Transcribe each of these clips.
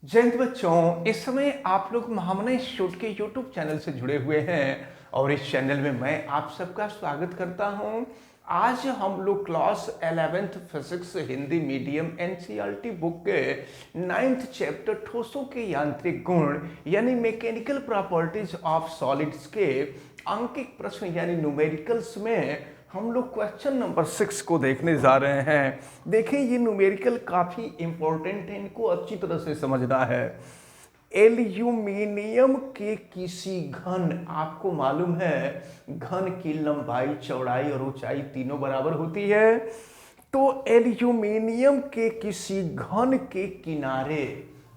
जयंत बच्चों, इस समय आप लोग महामना इंस्टीट्यूट के यूट्यूब चैनल से जुड़े हुए हैं और इस चैनल में मैं आप सबका स्वागत करता हूं। आज हम लोग class 11th physics Hindi medium NCERT book के 9th चैप्टर ठोसों के यांत्रिक गुण यानी मैकेनिकल प्रॉपर्टीज ऑफ सॉलिड्स के अंकिक प्रश्न यानी न्यूमेरिकल्स में हम लोग क्वेश्चन नंबर 6 को देखने जा रहे हैं। देखें, ये न्यूमेरिकल काफ़ी इंपॉर्टेंट है, इनको अच्छी तरह से समझना है। एल्यूमिनियम के किसी घन, आपको मालूम है घन की लंबाई, चौड़ाई और ऊंचाई तीनों बराबर होती है। तो एल्यूमिनियम के किसी घन के किनारे,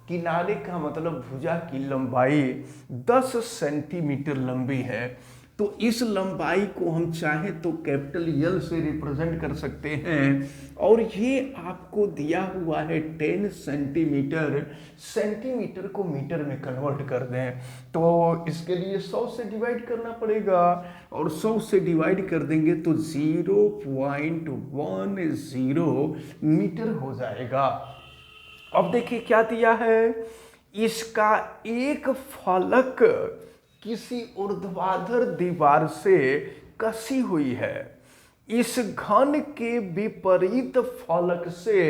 किनारे का मतलब भुजा की लंबाई 10 सेंटीमीटर लंबी है। तो इस लंबाई को हम चाहें तो कैपिटल यल से रिप्रेजेंट कर सकते हैं और ये आपको दिया हुआ है 10 सेंटीमीटर। सेंटीमीटर को मीटर में कन्वर्ट कर दें तो इसके लिए 100 से डिवाइड करना पड़ेगा और 100 से डिवाइड कर देंगे तो 0.10 मीटर हो जाएगा। अब देखिए क्या दिया है, इसका एक फलक किसी ऊर्ध्वाधर दीवार से कसी हुई है। इस घन के विपरीत फलक से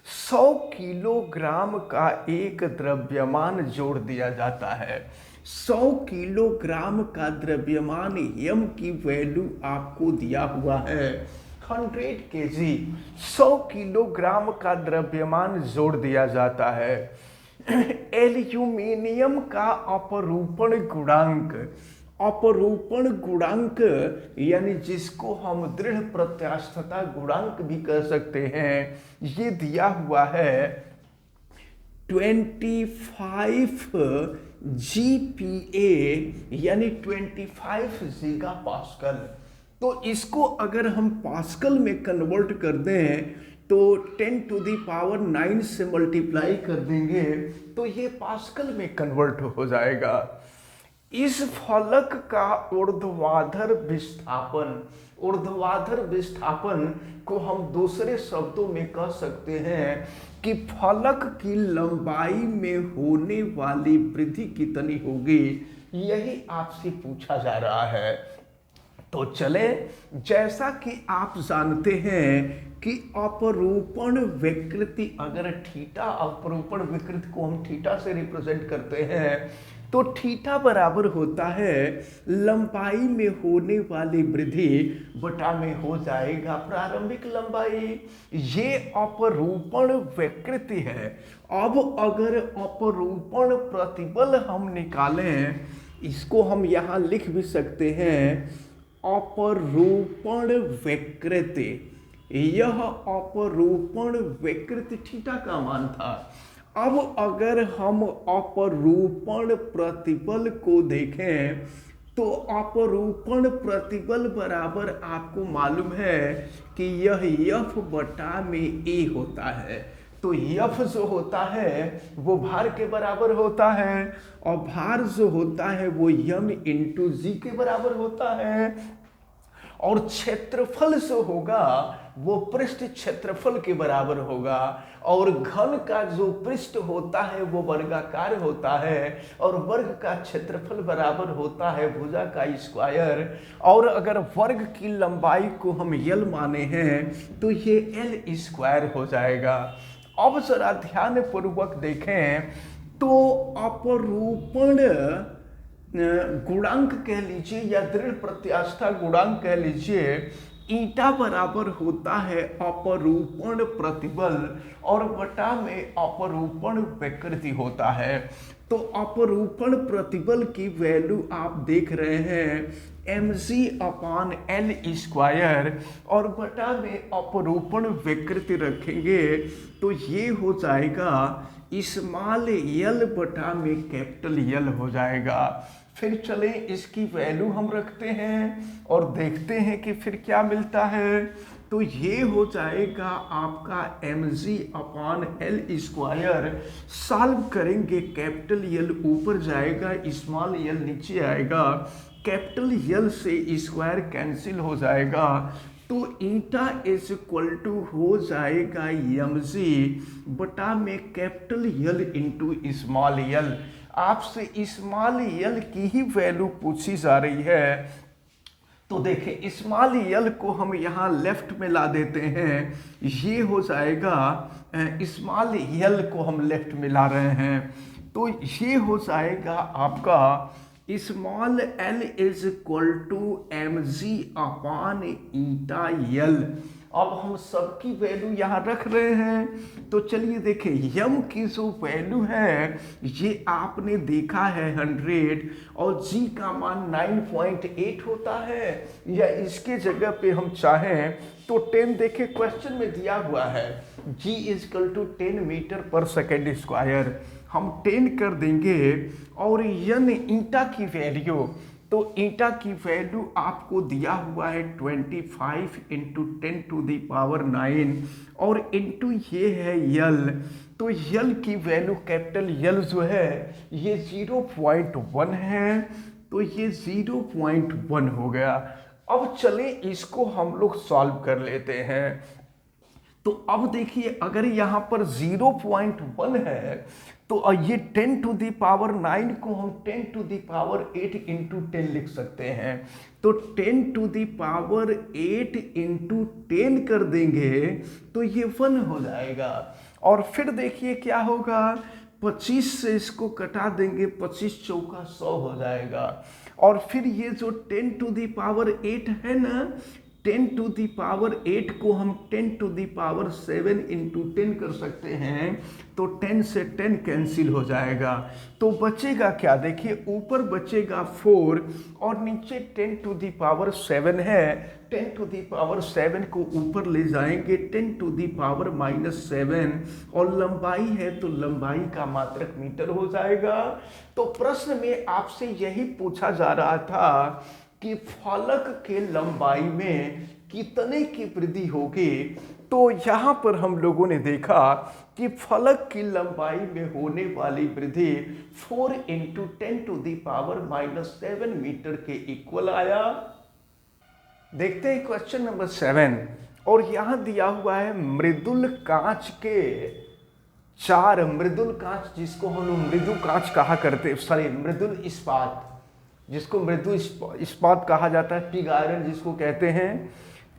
100 किलोग्राम का एक द्रव्यमान जोड़ दिया जाता है। 100 किलोग्राम का द्रव्यमान, एम की वैल्यू आपको दिया हुआ है 100 kg। 100 किलोग्राम का द्रव्यमान जोड़ दिया जाता है। एल्यूमिनियम का अपरूपण गुणांक, अपरूपण गुणांक यानी जिसको हम दृढ़ प्रत्यास्थता गुणांक भी कह सकते हैं, ये दिया हुआ है 25 GPa यानी 25 गीगा पास्कल। तो इसको अगर हम पास्कल में कन्वर्ट कर दें तो 10⁹ से मल्टीप्लाई कर देंगे तो ये पास्कल में कन्वर्ट हो जाएगा। इस फलक का ऊर्ध्वाधर विस्थापन, ऊर्ध्वाधर विस्थापन को हम दूसरे शब्दों में कह सकते हैं कि फलक की लंबाई में होने वाली वृद्धि कितनी होगी, यही आपसे पूछा जा रहा है। तो चले, जैसा कि आप जानते हैं कि अपरूपण विकृति, अगर थीटा, अपरूपण विकृति को हम थीटा से रिप्रेजेंट करते हैं तो थीटा बराबर होता है लंबाई में होने वाली वृद्धि बटा में हो जाएगा प्रारंभिक लंबाई। ये अपरूपण विकृति है। अब अगर अपरूपण प्रतिबल हम निकालें, इसको हम यहाँ लिख भी सकते हैं अपरूपण विकृति। यह अपरूपण विकृति थीटा का मान था। अब अगर हम अपरूपण प्रतिबल को देखें तो अपरूपण प्रतिबल बराबर आपको मालूम है कि यह F बटा में A होता है। तो F जो होता है वो भार के बराबर होता है और भार जो होता है वो m × g के बराबर होता है और क्षेत्रफल जो होगा वो पृष्ठ क्षेत्रफल के बराबर होगा और घन का जो पृष्ठ होता है वो वर्गाकार होता है और वर्ग का क्षेत्रफल बराबर होता है भुजा का स्क्वायर। और अगर वर्ग की लंबाई को हम L माने हैं तो ये L स्क्वायर हो जाएगा। अब जरा ध्यान पूर्वक देखें तो अपरूपण गुणांक कह लीजिए या दृढ़ प्रत्यास्था गुणांक कह लीजिए, ईटा बराबर होता है अपरूपण प्रतिबल और बटा में अपरूपण विकृति होता है। तो अपरूपण प्रतिबल की वैल्यू आप देख रहे हैं mg/L² और बटा में अपरूपण विकृति रखेंगे तो ये हो जाएगा स्मॉल l बटा में कैपिटल L हो जाएगा। फिर चलें इसकी वैल्यू हम रखते हैं और देखते हैं कि फिर क्या मिलता है। तो ये हो जाएगा आपका mg/L²। सॉल्व करेंगे कैपिटल L ऊपर जाएगा, स्मॉल l नीचे आएगा, कैपिटल L से स्क्वायर कैंसिल हो जाएगा तो ईटा इज इक्वल टू हो जाएगा mg बटा में कैपिटल यल इंटू स्मॉल यल। आपसे स्मॉल यल की ही वैल्यू पूछी जा रही है। तो देखें स्मॉल यल को हम यहाँ लेफ्ट में ला देते हैं, ये हो जाएगा स्मॉल यल को हम लेफ्ट में ला रहे हैं, तो ये हो जाएगा आपका small l is equal to m g upon eta l. अब हम सबकी वैल्यू यहाँ रख रहे हैं, तो चलिए देखें यम की जो वैल्यू है ये आपने देखा है 100 और जी का मान 9.8 होता है, या इसके जगह पे हम चाहें तो 10, देखें क्वेश्चन में दिया हुआ है जी इज इक्वल टू 10 मीटर पर सेकेंड स्क्वायर, हम 10 कर देंगे और यन ईटा की वैल्यू, तो ईटा की वैल्यू आपको दिया हुआ है 25 इंटू 10 टू दी पावर 9 और इंटू ये है यल, तो यल की वैल्यू कैपिटल यल जो है ये 0.1 है, तो ये 0.1 हो गया। अब चले इसको हम लोग सॉल्व कर लेते हैं। तो अब देखिए अगर यहाँ पर 0.1 है तो ये 10 टू दी पावर 9 को हम 10 टू दी पावर 8 इंटू 10 लिख सकते हैं, तो 10 टू दी पावर 8 इंटू 10 कर देंगे तो ये 1 हो जाएगा। और फिर देखिए क्या होगा, 25 से इसको कटा देंगे, 25 चौका 100 हो जाएगा। और फिर ये जो 10 टू दी पावर 8 है ना, 10 टू दी पावर 8 को हम 10 टू दी पावर 7 इंटू 10 कर सकते हैं, तो 10 से 10 कैंसिल हो जाएगा, तो बचेगा क्या, देखिए ऊपर बचेगा 4 और नीचे 10 टू दी पावर 7 है, 10 टू दी पावर 7 को ऊपर ले जाएंगे 10 टू दी पावर -7 और लंबाई है तो लंबाई का मात्रक मीटर हो जाएगा। तो प्रश्न में आपसे यही पूछा जा रहा था कि फलक के लंबाई में कितने की वृद्धि होगी, तो यहाँ पर हम लोगों ने देखा कि फलक की लंबाई में होने वाली वृद्धि 4 into 10 to the power -7 meter के इक्वल आया। देखते हैं क्वेश्चन नंबर 7, और यहाँ दिया हुआ है मृदुल कांच के 4, मृदुल कांच जिसको हम लोग मृदु कांच कहा करते, सॉरी मृदुल इस्पात जिसको मृदु इस्पात कहा जाता है, पिग आयरन जिसको कहते हैं,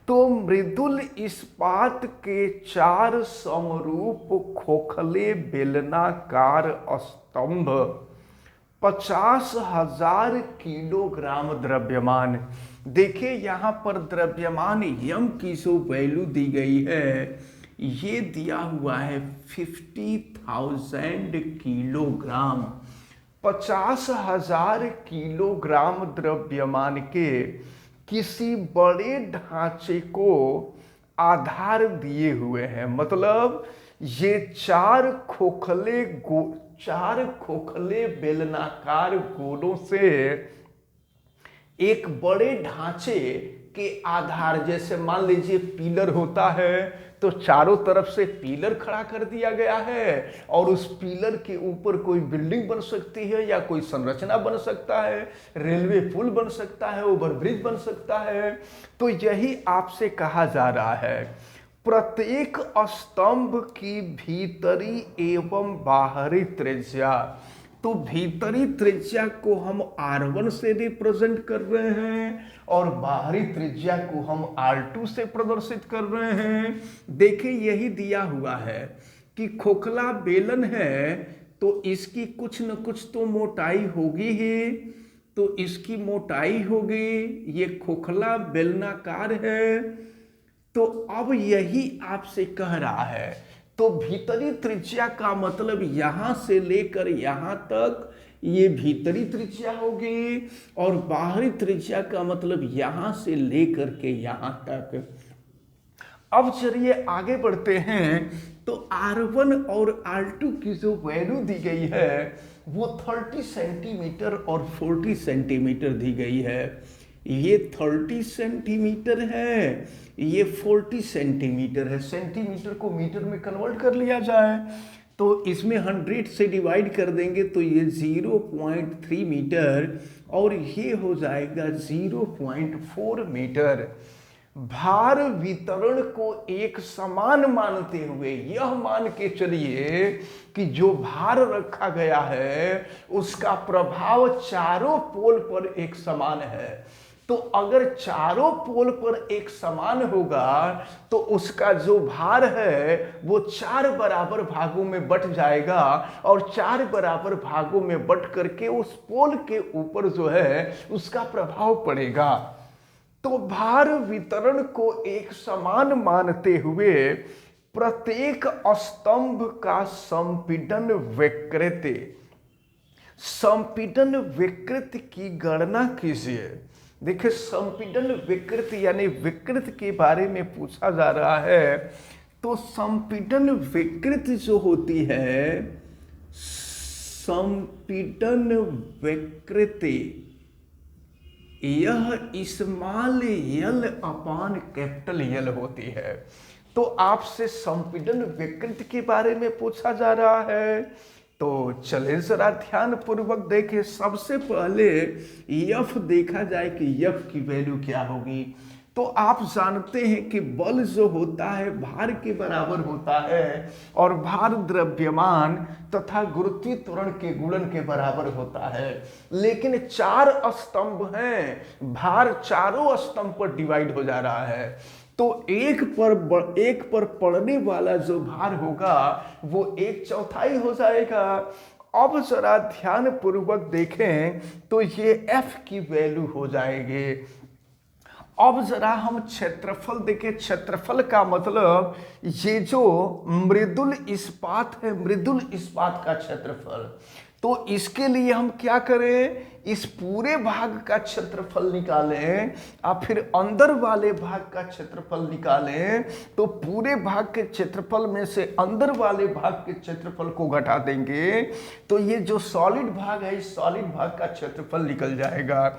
तो मृदुल इस्पात के 4 समरूप खोखले बेलनाकार स्तंभ 50,000 किलोग्राम द्रव्यमान। देखिए यहाँ पर द्रव्यमान यम की जो वैल्यू दी गई है ये दिया हुआ है 50,000 किलोग्राम। 50,000 किलोग्राम द्रव्यमान के किसी बड़े ढांचे को आधार दिए हुए हैं, मतलब ये 4 खोखले बेलनाकार गोलों से एक बड़े ढांचे के आधार, जैसे मान लीजिए पिलर होता है तो चारों तरफ से पिलर खड़ा कर दिया गया है और उस पिलर के ऊपर कोई बिल्डिंग बन सकती है या कोई संरचना बन सकता है, रेलवे पुल बन सकता है, ओवरब्रिज बन सकता है। तो यही आपसे कहा जा रहा है प्रत्येक स्तंभ की भीतरी एवं बाहरी त्रिज्या, तो भीतरी त्रिज्या को हम R1 से रिप्रेजेंट कर रहे हैं और बाहरी त्रिज्या को हम R2 से प्रदर्शित कर रहे हैं। देखिए यही दिया हुआ है कि खोखला बेलन है तो इसकी कुछ न कुछ तो मोटाई होगी ही, तो इसकी मोटाई होगी, ये खोखला बेलनाकार है। तो अब यही आपसे कह रहा है, तो भीतरी त्रिज्या का मतलब यहां से लेकर यहां तक ये भीतरी त्रिज्या होगी और बाहरी त्रिज्या का मतलब यहां से लेकर के यहां तक। अब चलिए आगे बढ़ते हैं, तो R1 और R2 की जो वैल्यू दी गई है वो 30 सेंटीमीटर और 40 सेंटीमीटर दी गई है। ये 30 सेंटीमीटर है, ये 40 सेंटीमीटर है। सेंटीमीटर को मीटर में कन्वर्ट कर लिया जाए तो इसमें 100 से डिवाइड कर देंगे तो ये 0.3 मीटर और ये हो जाएगा 0.4 मीटर। भार वितरण को एक समान मानते हुए यह मान के चलिए कि जो भार रखा गया है उसका प्रभाव चारों पोल पर एक समान है। तो अगर चारों पोल पर एक समान होगा तो उसका जो भार है वो 4 बराबर भागों में बट जाएगा और 4 बराबर भागों में बट करके उस पोल के ऊपर जो है उसका प्रभाव पड़ेगा। तो भार वितरण को एक समान मानते हुए प्रत्येक स्तंभ का संपीड़न विकृति की गणना कीजिए। देखिए, संपीड़न विकृति यानी विकृति के बारे में पूछा जा रहा है। तो संपीड़न विकृति जो होती है, संपीड़न विकृति यह स्मॉल यल अपान कैपिटल यल होती है। तो आपसे संपीड़न विकृति के बारे में पूछा जा रहा है। तो चले जरा ध्यान पूर्वक देखें। सबसे पहले यफ देखा जाए कि यफ की वैल्यू क्या होगी। तो आप जानते हैं कि बल जो होता है भार के बराबर होता है और भार द्रव्यमान तथा गुरुत्वीय त्वरण के गुणन के बराबर होता है। लेकिन 4 स्तंभ हैं, भार चारों स्तंभ पर डिवाइड हो जा रहा है। तो एक पर पड़ने वाला जो भार होगा वो 1/4 हो जाएगा। अब जरा ध्यान पूर्वक देखें तो ये F की वैल्यू हो जाएगी। अब जरा हम क्षेत्रफल देखें। क्षेत्रफल का मतलब ये जो मृदुल इस्पात है, मृदुल इस्पात का क्षेत्रफल। तो इसके लिए हम क्या करें, इस पूरे भाग का क्षेत्रफल निकालें और फिर अंदर वाले भाग का क्षेत्रफल निकालें। तो पूरे भाग के क्षेत्रफल में से अंदर वाले भाग के क्षेत्रफल को घटा देंगे तो ये जो सॉलिड भाग है इस सॉलिड भाग का क्षेत्रफल निकल जाएगा।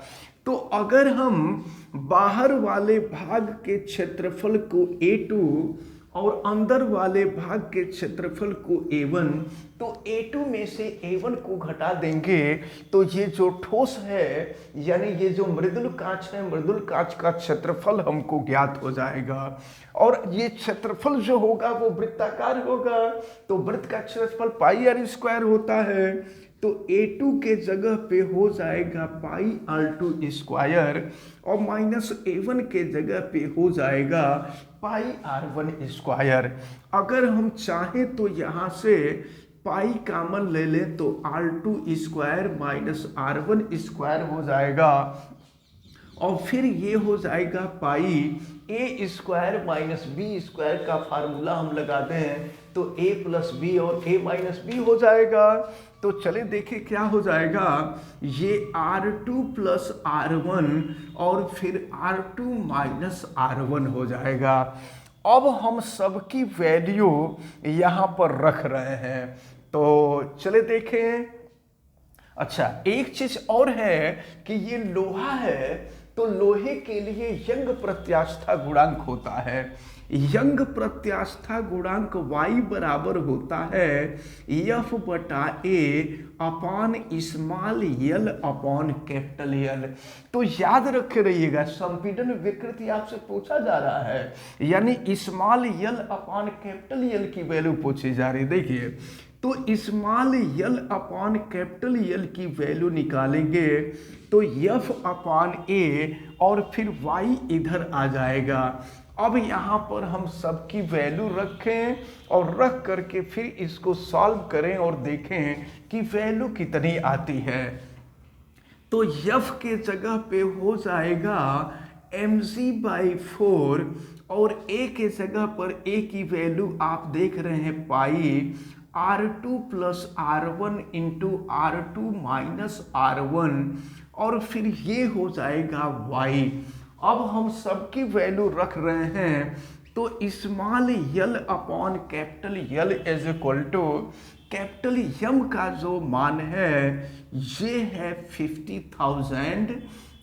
तो अगर हम बाहर वाले भाग के क्षेत्रफल को A2 और अंदर वाले भाग के क्षेत्रफल को A1, तो A2 में से A1 को घटा देंगे तो ये जो ठोस है यानी ये जो मृदुल कांच है, मृदुल कांच का क्षेत्रफल हमको ज्ञात हो जाएगा। और ये क्षेत्रफल जो होगा वो वृत्ताकार होगा। तो वृत्त का क्षेत्रफल πr² होता है। तो A2 के जगह पे हो जाएगा πr2² और माइनस A1 के जगह पे हो जाएगा πr1²। अगर हम चाहें तो यहाँ से पाई कामन ले लें तो r2² माइनस r1² हो जाएगा और फिर ये हो जाएगा पाई a² माइनस b² का फार्मूला हम लगा दें तो a प्लस बी और a माइनस बी हो जाएगा। तो चले देखें क्या हो जाएगा। ये r2 प्लस r1 और फिर r2 माइनस r1 हो जाएगा। अब हम सबकी वैल्यू यहाँ पर रख रहे हैं। तो चले देखें। अच्छा, एक चीज और है कि ये लोहा है तो लोहे के लिए यंग प्रत्यास्था गुणांक होता है। यंग प्रत्यास्था गुणांक y बराबर होता है F/A अपान स्मॉल यल अपान कैपिटल यल। तो याद रखे रहिएगा, संपीड़न विकृति आपसे पूछा जा रहा है यानी स्मॉल यल अपान कैपिटल यल की वैल्यू पूछी जा रही है। देखिए, तो स्मॉल यल अपान कैपिटल यल की वैल्यू निकालेंगे तो F/A और फिर y इधर आ जाएगा। अब यहाँ पर हम सबकी वैल्यू रखें और रख करके फिर इसको सॉल्व करें और देखें कि वैल्यू कितनी आती है। तो F के जगह पे हो जाएगा mg/4 और A के जगह पर A की वैल्यू आप देख रहे हैं पाई r2 plus r1 into r2 minus r1 और फिर ये हो जाएगा y। अब हम सबकी वैल्यू रख रहे हैं तो small l upon capital L is equal to capital M का जो मान है ये है 50,000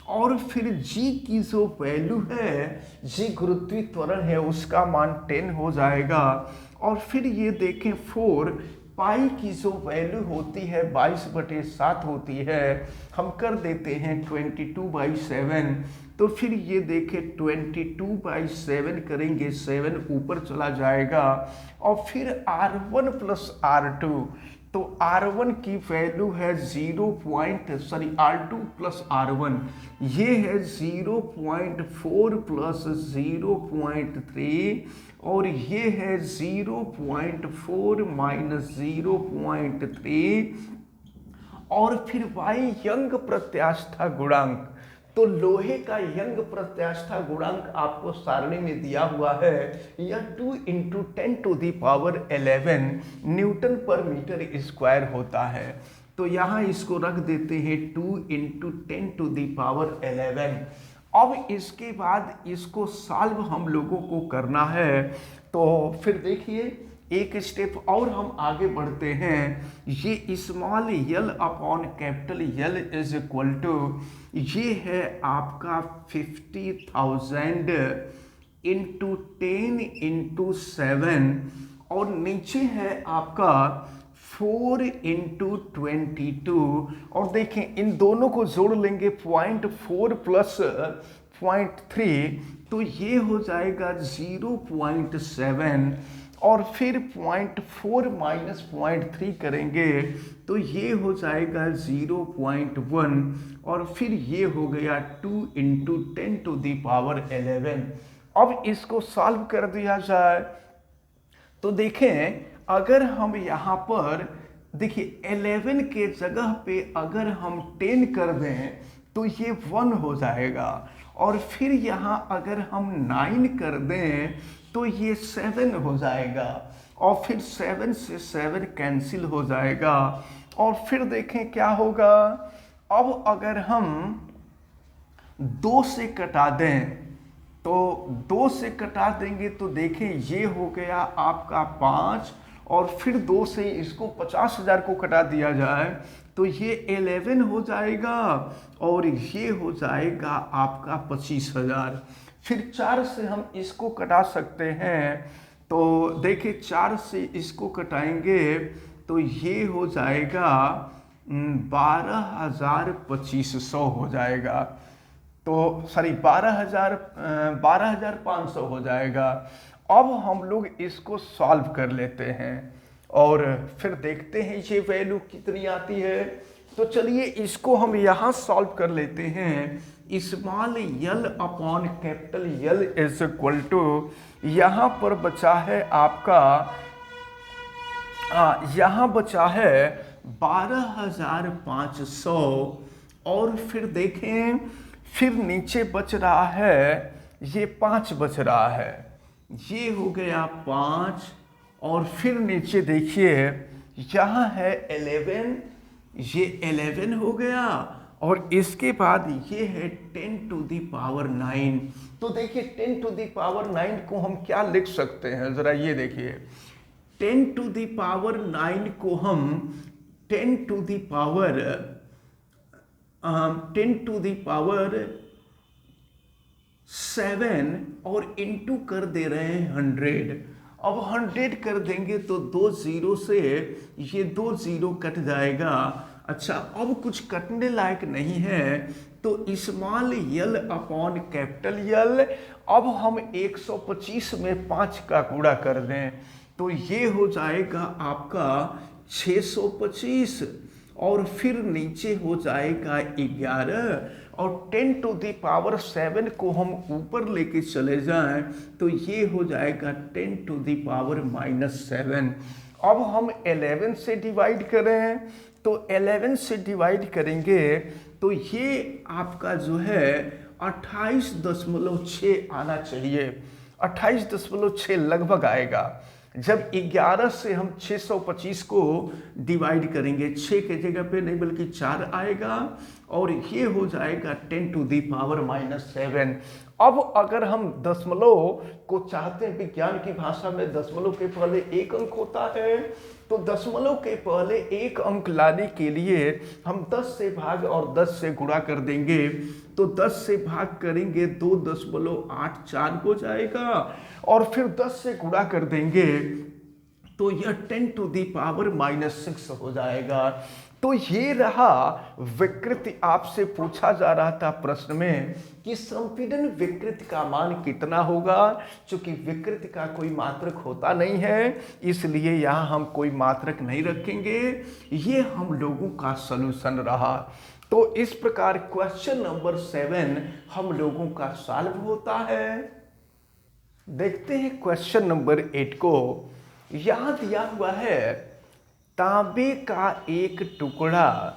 और फिर जी की जो वैल्यू है, जी गुरुत्वीय त्वरण है, उसका मान 10 हो जाएगा। और फिर ये देखें 4 पाई की जो वैल्यू होती है 22/7 होती है, हम कर देते हैं 22/7 तो फिर ये देखें 22/7 करेंगे, 7 ऊपर चला जाएगा और फिर R1 प्लस R2, तो R1 की वैल्यू है R2 प्लस R1 ये है 0.4 प्लस 0.3 और ये है 0.4 माइनस 0.3 और फिर y यंग प्रत्यास्था गुणांक। तो लोहे का यंग प्रत्यास्था गुणांक आपको सारणी में दिया हुआ है, यह 2 × 10⁻11 न्यूटन पर मीटर स्क्वायर होता है। तो यहाँ इसको रख देते हैं 2 × 10⁻11। अब इसके बाद इसको सॉल्व हम लोगों को करना है। तो फिर देखिए एक स्टेप और हम आगे बढ़ते हैं। ये small l upon capital L is equal to, ये है आपका 50,000 इंटू 10 इंटू 7 और नीचे है आपका 4 इंटू 22 और देखें इन दोनों को जोड़ लेंगे 0.4 प्लस 0.3 तो ये हो जाएगा 0.7 और फिर 0.4 माइनस 0.3 करेंगे तो ये हो जाएगा 0.1 और फिर ये हो गया 2 × 10⁻11। अब इसको सॉल्व कर दिया जाए तो देखें अगर हम यहाँ पर देखिए 11 के जगह पे अगर हम 10 कर दें तो ये 1 हो जाएगा और फिर यहाँ अगर हम 9 कर दें तो ये 7 हो जाएगा और फिर 7 से 7 कैंसिल हो जाएगा और फिर देखें क्या होगा। अब अगर हम 2 से कटा दें तो 2 से कटा देंगे तो देखें ये हो गया आपका 5 और फिर 2 से इसको 50,000 को कटा दिया जाए तो ये 11 हो जाएगा और ये हो जाएगा आपका 25,000। फिर 4 से हम इसको कटा सकते हैं तो देखिए 4 से इसको कटाएंगे तो ये हो जाएगा 12,2500 हो जाएगा, तो सॉरी 12,500 हो जाएगा। अब हम लोग इसको सॉल्व कर लेते हैं और फिर देखते हैं ये वैल्यू कितनी आती है। तो चलिए इसको हम यहाँ सॉल्व कर लेते हैं। Small l upon capital L is equal to, यहाँ पर बचा है आपका यहाँ बचा है 12,500 और फिर देखें फिर नीचे बच रहा है ये 5 बच रहा है, ये हो गया 5 और फिर नीचे देखिए यहाँ है 11, ये 11 हो गया और इसके बाद ये है 10⁻9। तो देखिए 10⁻9 को हम क्या लिख सकते हैं जरा ये देखिए, 10⁻9 को हम 10⁻7 और इंटू कर दे रहे हैं 100। अब 100 कर देंगे तो 2 0 से ये 2 0 कट जाएगा। अच्छा अब कुछ कटने लायक नहीं है तो स्मॉल यल अपॉन कैपिटल यल, अब हम 125 में 5 का गुणा कर दें तो ये हो जाएगा आपका 625 और फिर नीचे हो जाएगा 11 और 10⁻7 को हम ऊपर लेके चले जाएं तो ये हो जाएगा 10⁻−7। अब हम 11 से डिवाइड करें तो 11 से डिवाइड करेंगे तो ये आपका जो है 28.6 आना चाहिए, 28.6 लगभग आएगा। जब 11 से हम 625 को डिवाइड करेंगे 6 के जगह पे नहीं बल्कि 4 आएगा और ये हो जाएगा 10⁻7। अब अगर हम दशमलव को चाहते हैं, विज्ञान की भाषा में दशमलव के पहले 1 अंक होता है, तो दशमलव के पहले 1 अंक लाने के लिए हम 10 से भाग और 10 से गुणा कर देंगे तो 10 से भाग करेंगे 2.84 हो जाएगा और फिर 10 से गुणा कर देंगे तो यह 10 टू दी पावर -6 हो जाएगा। तो ये रहा विकृति। आपसे पूछा जा रहा था प्रश्न में कि संपीड़न विकृति का मान कितना होगा। चूंकि विकृति का कोई मात्रक होता नहीं है, इसलिए यहाँ हम कोई मात्रक नहीं रखेंगे। ये हम लोगों का सॉल्यूशन रहा। तो इस प्रकार क्वेश्चन नंबर 7 हम लोगों का सॉल्व होता है। देखते हैं क्वेश्चन नंबर 8 को। यहां दिया हुआ है तांबे का एक टुकड़ा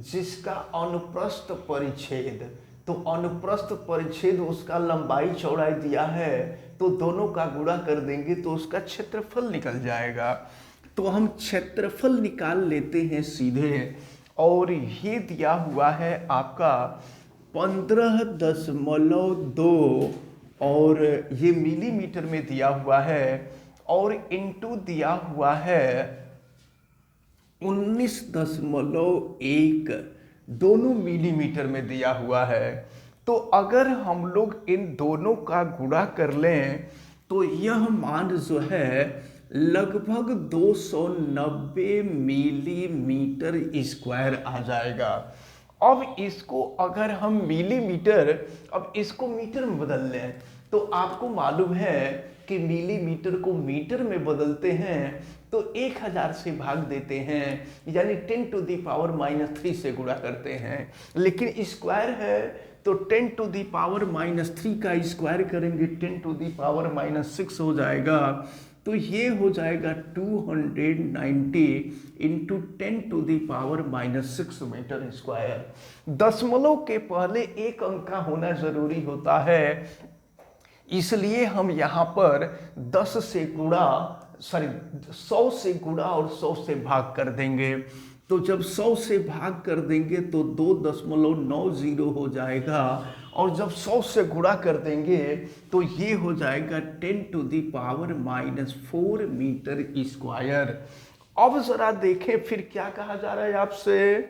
जिसका अनुप्रस्थ परिच्छेद, तो अनुप्रस्थ परिच्छेद उसका लंबाई चौड़ाई दिया है, तो दोनों का गुणा कर देंगे तो उसका क्षेत्रफल निकल जाएगा। तो हम क्षेत्रफल निकाल लेते हैं सीधे, और ये दिया हुआ है आपका 15.2 और ये मिलीमीटर में दिया हुआ है, और इनटू दिया हुआ है 19.1, दोनों मिलीमीटर में दिया हुआ है। तो अगर हम लोग इन दोनों का गुणा कर लें तो यह मान जो है लगभग 290 मिलीमीटर स्क्वायर आ जाएगा। अब इसको अगर हम मिलीमीटर, अब इसको मीटर में बदल लें तो आपको मालूम है कि मिलीमीटर को मीटर में बदलते हैं तो 1000 से भाग देते हैं, यानी 10 टू दी पावर -3 से गुणा करते हैं। लेकिन स्क्वायर है तो 10 टू दी पावर -3 का स्क्वायर करेंगे 10 टू दी पावर -6 हो जाएगा। तो ये हो जाएगा 290 into 10 to the power -6 meter square. दशमलव के पहले एक अंक का होना जरूरी होता है, इसलिए हम यहाँ पर 10 से गुणा 100 से गुणा और 100 से भाग कर देंगे। तो जब 100 से भाग कर देंगे तो 2.90 हो जाएगा, और जब 100 से गुणा कर देंगे तो ये हो जाएगा 10 to the power -4 meter square. अब जरा देखें फिर क्या कहा जा रहा है आपसे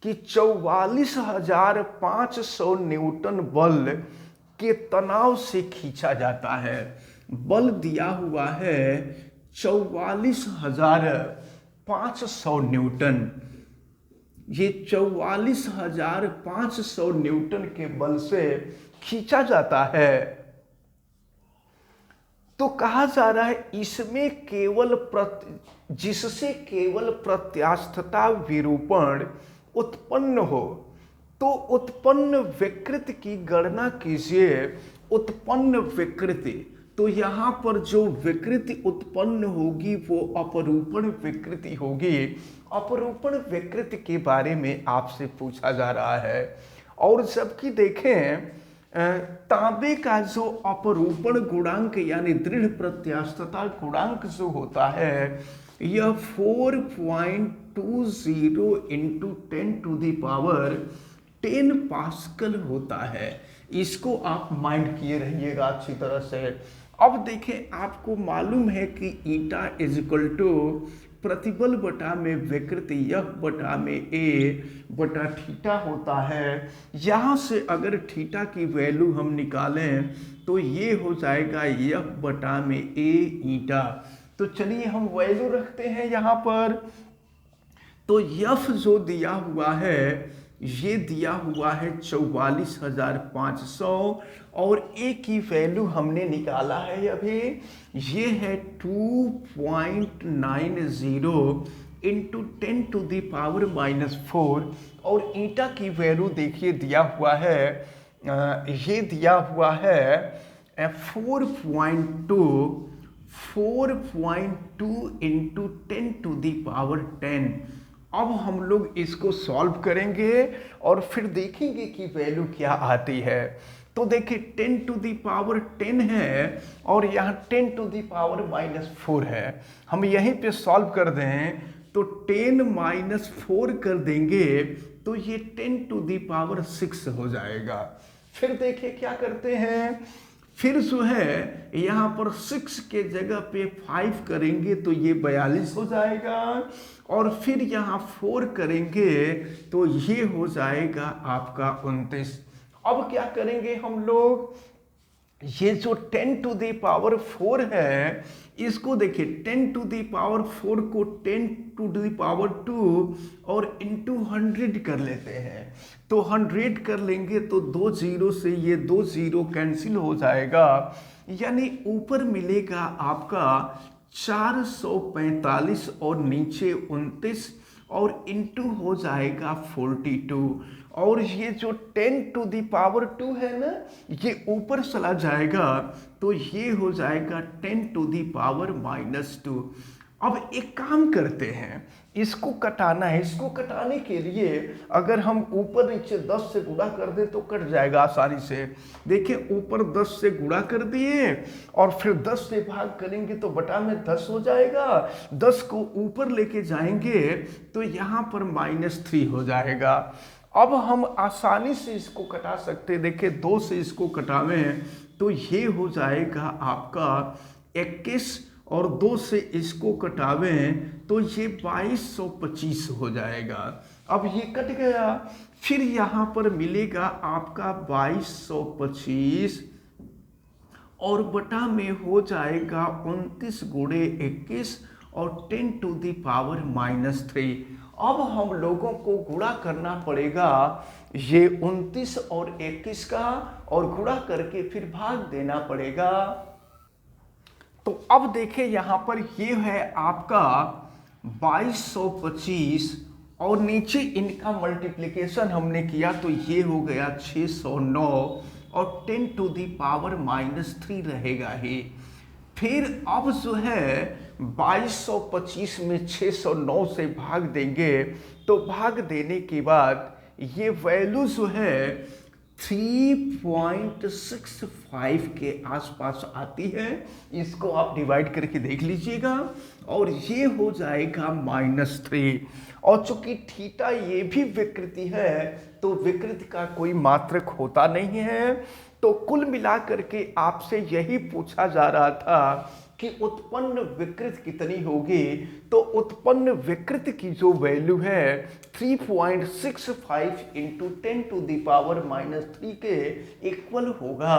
कि 44,500 न्यूटन बल के तनाव से खींचा जाता है। बल दिया हुआ है 44,500 न्यूटन। ये 44,500 न्यूटन के बल से खींचा जाता है। तो कहा जा रहा है इसमें केवल जिससे केवल प्रत्यास्थता विरूपण उत्पन्न हो, तो उत्पन्न विकृति की गणना कीजिए। उत्पन्न विकृति, तो यहाँ पर जो विकृति उत्पन्न होगी वो अपरूपण विकृति होगी। अपरूपण विकृति के बारे में आपसे पूछा जा रहा है। और जबकि देखें तांबे का जो अपरूपण गुणांक यानी दृढ़ प्रत्यास्थता गुणांक जो होता है यह 4.20 into 10 to the power 10 pascal होता है। इसको आप माइंड किए रहिएगा अच्छी तरह से। अब देखें आपको मालूम है कि ईटा इज इक्वल टू प्रतिबल बटा में विकृति F बटा में A बटा थीटा होता है। यहाँ से अगर थीटा की वैल्यू हम निकालें तो ये हो जाएगा F बटा में A ईटा। तो चलिए हम वैल्यू रखते हैं यहाँ पर। तो F जो दिया हुआ है ये दिया हुआ है 44,500 और A की वैल्यू हमने निकाला है अभी, ये है 2.90 इंटू 10 टू दी पावर -4 और ईटा की वैल्यू देखिए दिया हुआ है, ये दिया हुआ है 4.2 इंटू 10 टू दी पावर 10। अब हम लोग इसको सॉल्व करेंगे और फिर देखेंगे कि वैल्यू क्या आती है। तो देखिए 10 टू दी पावर 10 है और यहाँ 10 टू दी पावर -4 है। हम यहीं पे सॉल्व कर दें तो 10 -4 कर देंगे तो ये 10 टू दी पावर 6 हो जाएगा। फिर देखिए क्या करते हैं, फिर जो है यहाँ पर 6 के जगह पे 5 करेंगे तो ये 42 हो जाएगा और फिर यहाँ 4 करेंगे तो ये हो जाएगा आपका 29। अब क्या करेंगे हम लोग, ये जो 10⁴ है, इसको देखिए 10⁴ को 10⁻² और इंटू 100 कर लेते हैं। तो 100 कर लेंगे तो 2 जीरो से ये 2 जीरो कैंसिल हो जाएगा, यानी ऊपर मिलेगा आपका 445 और नीचे 29 और इंटू हो जाएगा 42। और ये जो 10⁻² है ना, ये ऊपर चला जाएगा तो ये हो जाएगा 10⁻⁻²। अब एक काम करते हैं, इसको कटाना है। इसको कटाने के लिए अगर हम ऊपर नीचे 10 से गुणा कर दें तो कट जाएगा आसानी से। देखिए ऊपर 10 से गुणा कर दिए और फिर 10 से भाग करेंगे तो बटा में 10 हो जाएगा। 10 को ऊपर लेके जाएंगे तो यहाँ पर -3 हो जाएगा। अब हम आसानी से इसको कटा सकते हैं। देखिए 2 से इसको कटावें तो ये हो जाएगा आपका 21 और 2 से इसको कटावें तो ये 2225 हो जाएगा। अब ये कट गया, फिर यहाँ पर मिलेगा आपका 2225 और बटा में हो जाएगा 29 गुणे 21 और 10⁻⁻3। अब हम लोगों को गुणा करना पड़ेगा ये 29 और 21 का, और गुणा करके फिर भाग देना पड़ेगा। तो अब देखिए यहाँ पर ये है आपका 2225 और नीचे इनका मल्टीप्लिकेशन हमने किया तो ये हो गया 609 और 10⁻⁻3 रहेगा ही। फिर अब जो है 2225 में 609 से भाग देंगे तो भाग देने के बाद ये वैल्यू जो है 3.65 के आसपास आती है। इसको आप डिवाइड करके देख लीजिएगा और ये हो जाएगा -3। और चूंकि थीटा ये भी विकृति है तो विकृति का कोई मात्रक होता नहीं है। तो कुल मिलाकर के आपसे यही पूछा जा रहा था कि उत्पन्न विकृति कितनी होगी। तो उत्पन्न विकृति की जो वैल्यू है 3.65 इंटू 10⁻⁻3 के इक्वल होगा।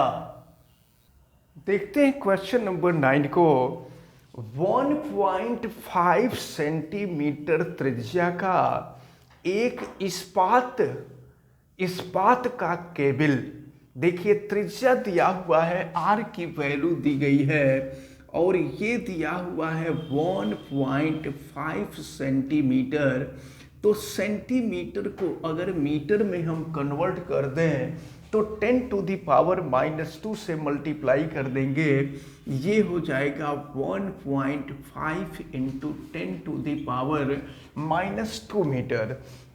देखते हैं क्वेश्चन नंबर 9 को। 1.5 सेंटीमीटर त्रिज्या का एक इस्पात का केबल, देखिए त्रिज्या दिया हुआ है, आर की वैल्यू दी गई है और ये दिया हुआ है 1.5 सेंटीमीटर। तो सेंटीमीटर को अगर मीटर में हम कन्वर्ट कर दें तो 10⁻⁻2 से मल्टीप्लाई कर देंगे, ये हो जाएगा 1.5 इंटू 10⁻⁻2 मीटर।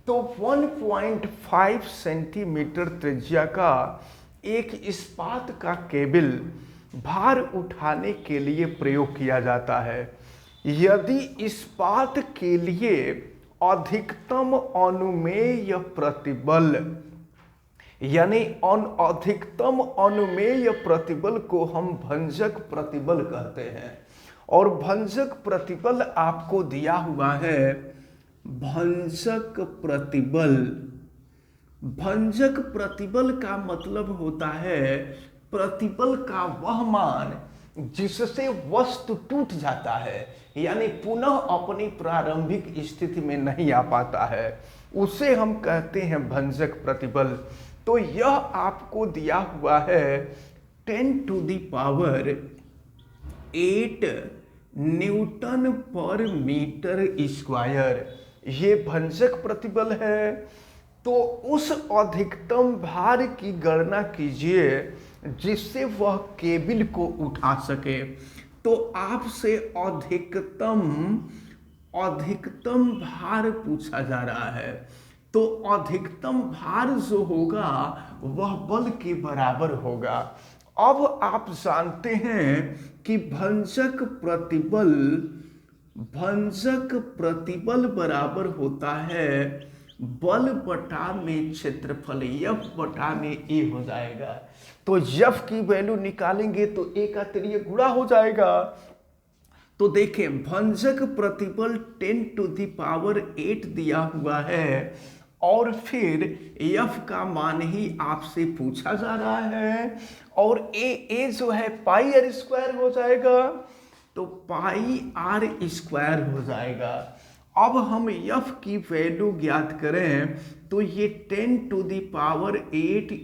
तो 1.5 सेंटीमीटर त्रिज्या का एक इस्पात का केबल भार उठाने के लिए प्रयोग किया जाता है। यदि इस्पात के लिए अधिकतम अनुमेय प्रतिबल, यानी अधिकतम अनुमेय प्रतिबल को हम भंजक प्रतिबल कहते हैं, और भंजक प्रतिबल आपको दिया हुआ है भंजक प्रतिबल। भंजक प्रतिबल का मतलब होता है प्रतिबल का वह मान जिससे वस्तु टूट जाता है, यानी पुनः अपनी प्रारंभिक स्थिति में नहीं आ पाता है, उसे हम कहते हैं भंजक प्रतिबल। तो यह आपको दिया हुआ है 10⁸ न्यूटन पर मीटर स्क्वायर, ये भंजक प्रतिबल है। तो उस अधिकतम भार की गणना कीजिए जिससे वह केबल को उठा सके। तो आपसे अधिकतम भार पूछा जा रहा है। तो अधिकतम भार जो होगा वह बल के बराबर होगा। अब आप जानते हैं कि भंजक प्रतिबल बराबर होता है बल बटा में क्षेत्रफल, F बटा में A हो जाएगा। तो F की वैल्यू निकालेंगे तो A का 3 गुणा हो जाएगा। तो देखें भंजक प्रतिबल 10⁸ दिया हुआ है और फिर f का मान ही आपसे पूछा जा रहा है, और a जो है पाई आर स्क्वायर हो जाएगा, तो पाई आर स्क्वायर हो जाएगा। अब हम f की वैल्यू ज्ञात करें तो ये 10⁸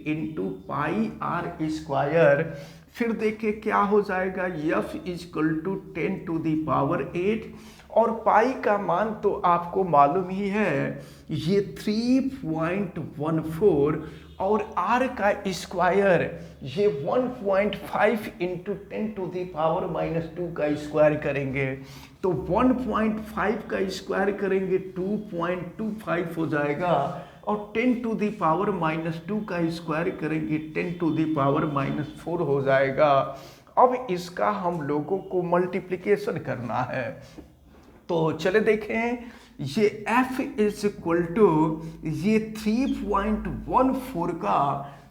इंटू पाई आर स्क्वायर, फिर देखिए क्या हो जाएगा, f इजकल टू 10⁸, और पाई का मान तो आपको मालूम ही है ये 3.14, और r का स्क्वायर ये 1.5 इंटू 10⁻⁻2 का स्क्वायर करेंगे, तो 1.5 का स्क्वायर करेंगे 2.25 हो जाएगा, और 10⁻⁻2 का स्क्वायर करेंगे 10⁻⁻4 हो जाएगा। अब इसका हम लोगों को मल्टीप्लिकेशन करना है, तो चले देखें, ये f इज इक्वल टू ये 3.14 का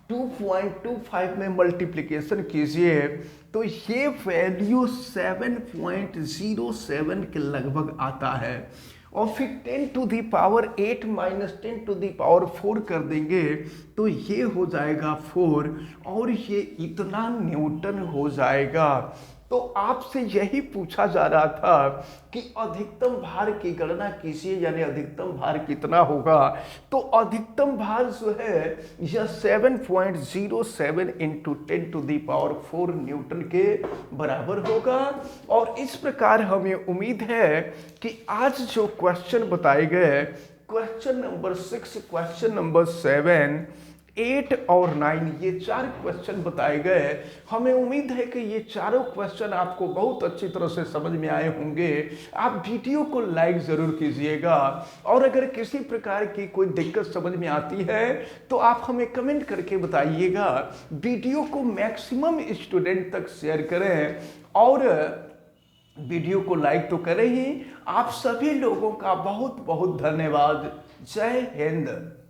2.25 में मल्टीप्लिकेशन कीजिए, तो ये वैल्यू 7.07 के लगभग आता है, और फिर 10⁸ माइनस 10⁴ कर देंगे तो ये हो जाएगा 4, और ये इतना न्यूटन हो जाएगा। तो आपसे यही पूछा जा रहा था कि अधिकतम भार की गणना कीजिए, यानी अधिकतम भार कितना होगा, तो अधिकतम भार जो है यह 7.07 इंटू 10⁴ न्यूटन के बराबर होगा। और इस प्रकार हमें उम्मीद है कि आज जो क्वेश्चन बताए गए, क्वेश्चन नंबर 6, क्वेश्चन नंबर 7, 8 और 9, ये 4 क्वेश्चन बताए गए, हमें उम्मीद है कि ये चारों क्वेश्चन आपको बहुत अच्छी तरह से समझ में आए होंगे। आप वीडियो को लाइक ज़रूर कीजिएगा, और अगर किसी प्रकार की कोई दिक्कत समझ में आती है तो आप हमें कमेंट करके बताइएगा। वीडियो को मैक्सिमम स्टूडेंट तक शेयर करें, और वीडियो को लाइक तो करें ही। आप सभी लोगों का बहुत बहुत धन्यवाद। जय हिंद।